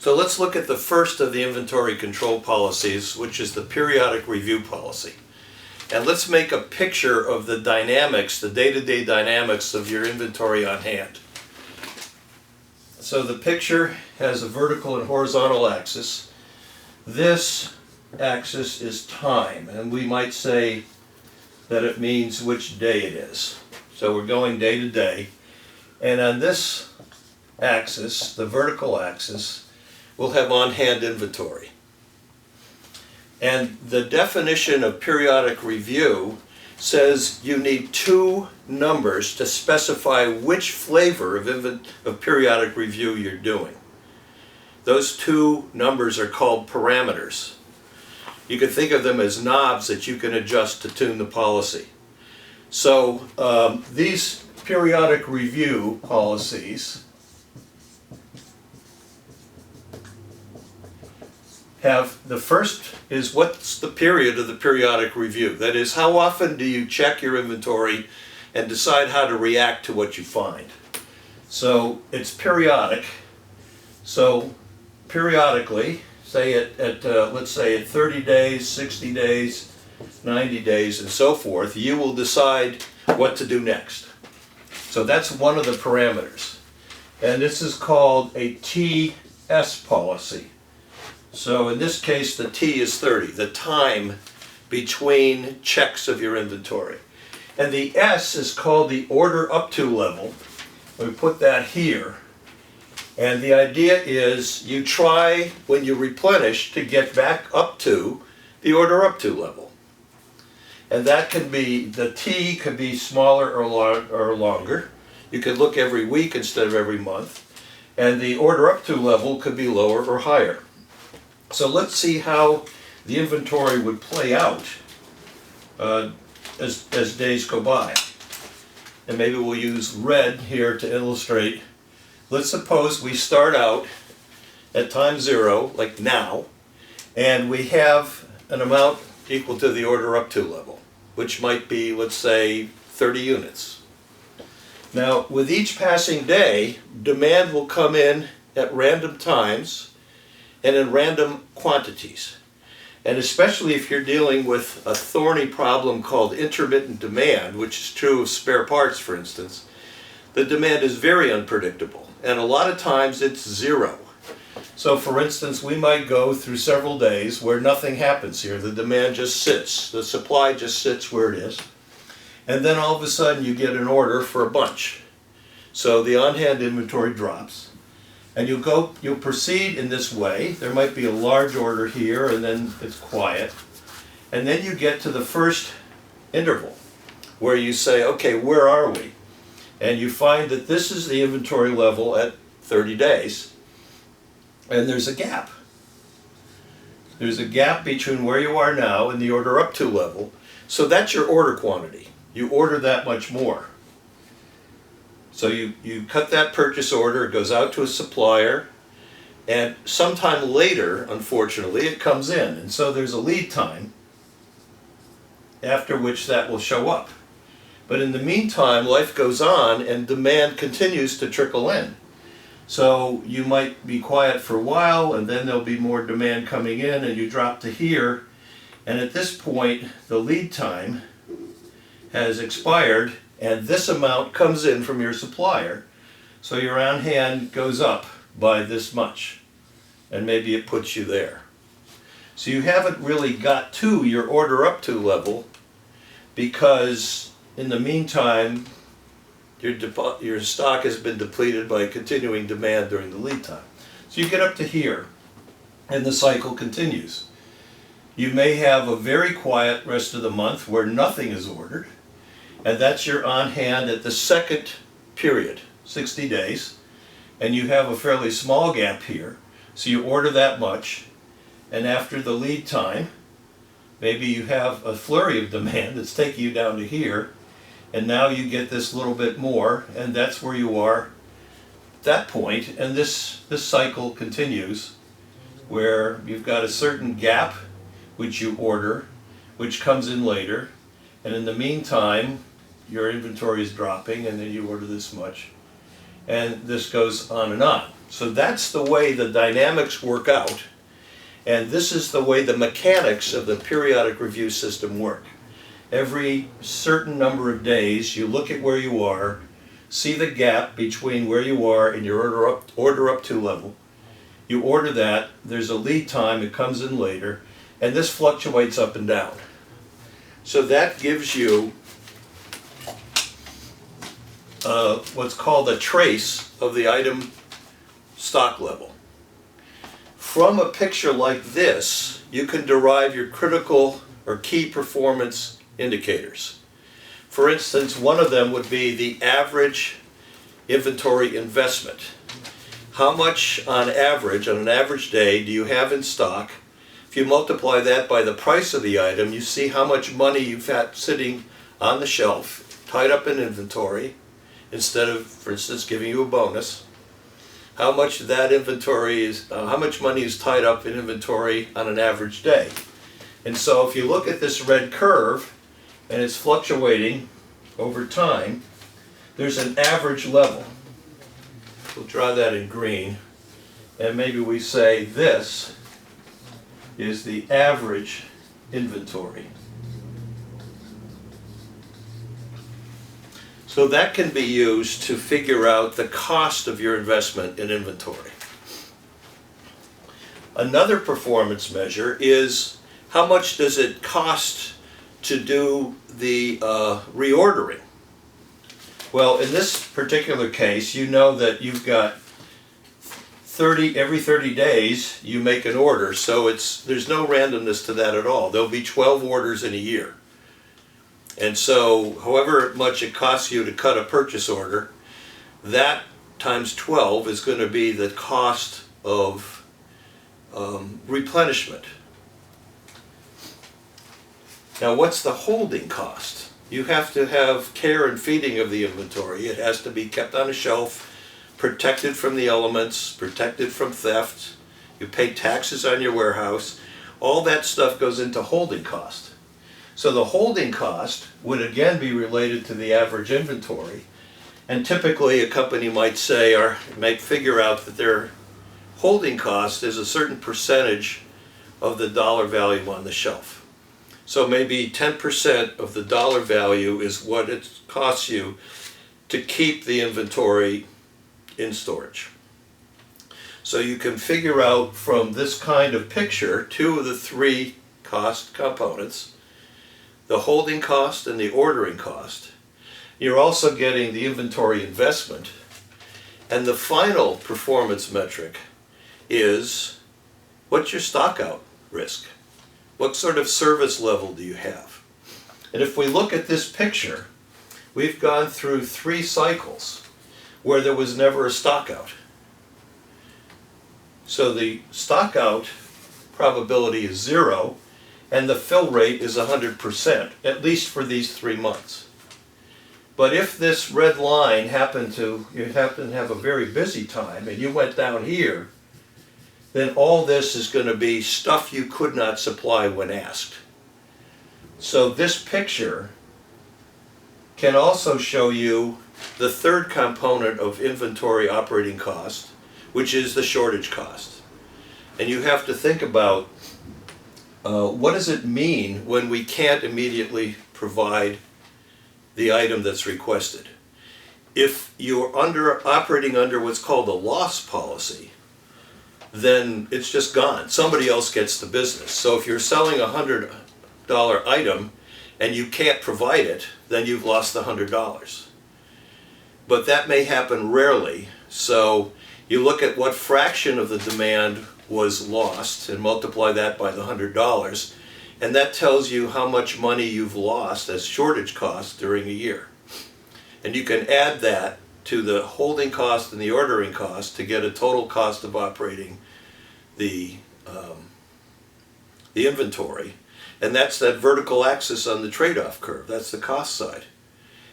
So let's look at the first of the inventory control policies, which is the periodic review policy. And let's make a picture of the dynamics, the day-to-day dynamics of your inventory on hand. So the picture has a vertical and horizontal axis. This axis is time, and we might say that it means which day it is. So we're going day to day. And on this axis, the vertical axis, we'll have on-hand inventory. And the definition of periodic review says you need two numbers to specify which flavor of periodic review you're doing. Those two numbers are called parameters. You can think of them as knobs that you can adjust to tune the policy. So these periodic review policies have, the first is what's the period of the periodic review. That is, how often do you check your inventory and decide how to react to what you find. So it's periodic. So periodically, say let's say at 30 days, 60 days, 90 days, and so forth, you will decide what to do next. So that's one of the parameters. And this is called a TS policy. So in this case, the T is 30, the time between checks of your inventory. And the S is called the order up to level. We put that here. And the idea is you try, when you replenish, to get back up to the order up to level. And that can be, the T could be smaller or longer. You could look every week instead of every month. And the order up to level could be lower or higher. So let's see how the inventory would play out as days go by. And maybe we'll use red here to illustrate. Let's suppose we start out at time 0, like now, and we have an amount equal to the order up to level, which might be, let's say, 30 units. Now, with each passing day, demand will come in at random times and in random quantities. And especially if you're dealing with a thorny problem called intermittent demand, which is true of spare parts, for instance, the demand is very unpredictable. And a lot of times it's 0. So for instance, we might go through several days where nothing happens here. The demand just sits. The supply just sits where it is. And then all of a sudden you get an order for a bunch. So the on-hand inventory drops. And you'll proceed in this way. There might be a large order here, and then it's quiet. And then you get to the first interval, where you say, okay, where are we? And you find that this is the inventory level at 30 days, and there's a gap. There's a gap between where you are now and the order up to level. So that's your order quantity. You order that much more. So you cut that purchase order, it goes out to a supplier, and sometime later, unfortunately, it comes in. And so there's a lead time after which that will show up. But in the meantime, life goes on and demand continues to trickle in. So you might be quiet for a while, and then there'll be more demand coming in, and you drop to here. And at this point, the lead time has expired, and this amount comes in from your supplier. So your on hand goes up by this much, and maybe it puts you there. So you haven't really got to your order up to level, because in the meantime your stock has been depleted by continuing demand during the lead time. So you get up to here, and the cycle continues. You may have a very quiet rest of the month where nothing is ordered, and that's your on hand at the second period, 60 days, and you have a fairly small gap here, so you order that much, and after the lead time, maybe you have a flurry of demand that's taking you down to here, and now you get this little bit more, and that's where you are at that point, and this cycle continues, where you've got a certain gap which you order, which comes in later, and in the meantime, your inventory is dropping, and then you order this much. And this goes on and on. So that's the way the dynamics work out, and this is the way the mechanics of the periodic review system work. Every certain number of days, you look at where you are, see the gap between where you are and your order up to level. You order that, there's a lead time, it comes in later, and this fluctuates up and down. So that gives you what's called a trace of the item stock level. From a picture like this, you can derive your critical or key performance indicators. For instance, one of them would be the average inventory investment. How much on average, on an average day, do you have in stock? If you multiply that by the price of the item, you see how much money you've had sitting on the shelf, tied up in inventory, instead of, for instance, giving you a bonus. How much that inventory is, how much money is tied up in inventory on an average day. And so if you look at this red curve, and it's fluctuating over time, there's an average level. We'll draw that in green, and maybe we say this is the average inventory. So that can be used to figure out the cost of your investment in inventory. Another performance measure is how much does it cost to do the reordering. Well, in this particular case, you know that you've got every 30 days you make an order, so there's no randomness to that at all. There'll be 12 orders in a year. And so however much it costs you to cut a purchase order, that times 12 is going to be the cost of replenishment. Now, what's the holding cost? You have to have care and feeding of the inventory. It has to be kept on a shelf, protected from the elements, protected from theft. You pay taxes on your warehouse. All that stuff goes into holding cost. So the holding cost would again be related to the average inventory. And typically a company might say, or might figure out that their holding cost is a certain percentage of the dollar value on the shelf. So maybe 10% of the dollar value is what it costs you to keep the inventory in storage. So you can figure out from this kind of picture two of the three cost components, the holding cost and the ordering cost. You're also getting the inventory investment. And the final performance metric is, what's your stock out risk? What sort of service level do you have? And if we look at this picture, we've gone through 3 cycles where there was never a stock out. So the stock out probability is 0, and the fill rate is 100%, at least for these 3 months. But if this red line you happen to have a very busy time, and you went down here, then all this is going to be stuff you could not supply when asked. So this picture can also show you the third component of inventory operating cost, which is the shortage cost. And you have to think about what does it mean when we can't immediately provide the item that's requested. If you're operating under what's called a loss policy, then it's just gone. Somebody else gets the business. So if you're selling a $100 item and you can't provide it, then you've lost the $100. But that may happen rarely. So you look at what fraction of the demand was lost and multiply that by the $100, and that tells you how much money you've lost as shortage costs during a year. And you can add that to the holding cost and the ordering cost to get a total cost of operating the inventory. And that's that vertical axis on the trade-off curve. That's the cost side.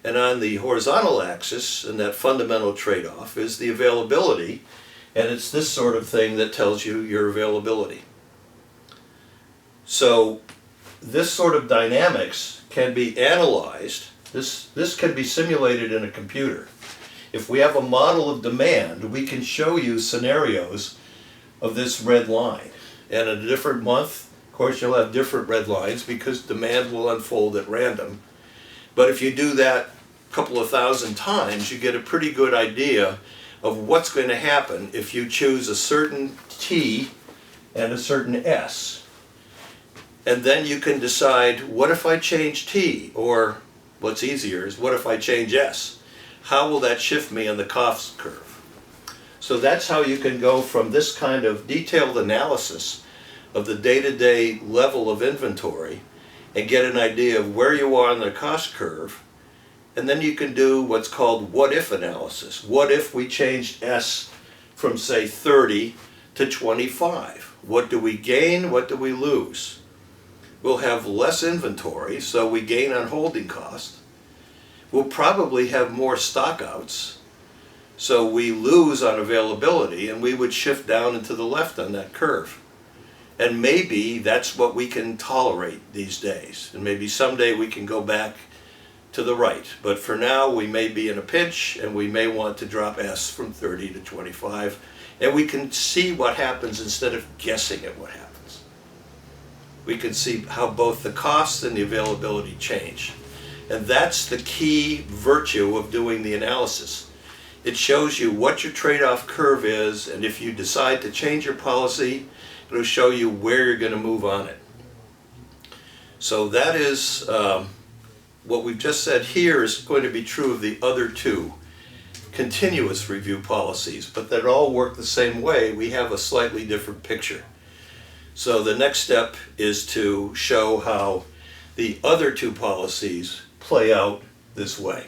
And on the horizontal axis, and that fundamental trade-off, is the availability. And it's this sort of thing that tells you your availability. So this sort of dynamics can be analyzed. This can be simulated in a computer. if we have a model of demand, we can show you scenarios of this red line. And in a different month, of course, you'll have different red lines because demand will unfold at random. But if you do that a couple of thousand times, you get a pretty good idea of what's going to happen if you choose a certain T and a certain S. And then you can decide, what if I change T? Or what's easier is, what if I change S? How will that shift me on the cost curve? So that's how you can go from this kind of detailed analysis of the day-to-day level of inventory and get an idea of where you are on the cost curve. And then you can do what's called what-if analysis. What if we changed S from, say, 30 to 25? What do we gain? What do we lose? We'll have less inventory, so we gain on holding cost. We'll probably have more stockouts, so we lose on availability, and we would shift down and to the left on that curve. And maybe that's what we can tolerate these days. And maybe someday we can go back to the right. But for now, we may be in a pinch, and we may want to drop S from 30 to 25. And we can see what happens instead of guessing at what happens. We can see how both the costs and the availability change. And that's the key virtue of doing the analysis. It shows you what your trade-off curve is, and if you decide to change your policy, it'll show you where you're going to move on it. So that is what we've just said here is going to be true of the other two continuous review policies, but that all work the same way. We have a slightly different picture. So the next step is to show how the other two policies play out this way.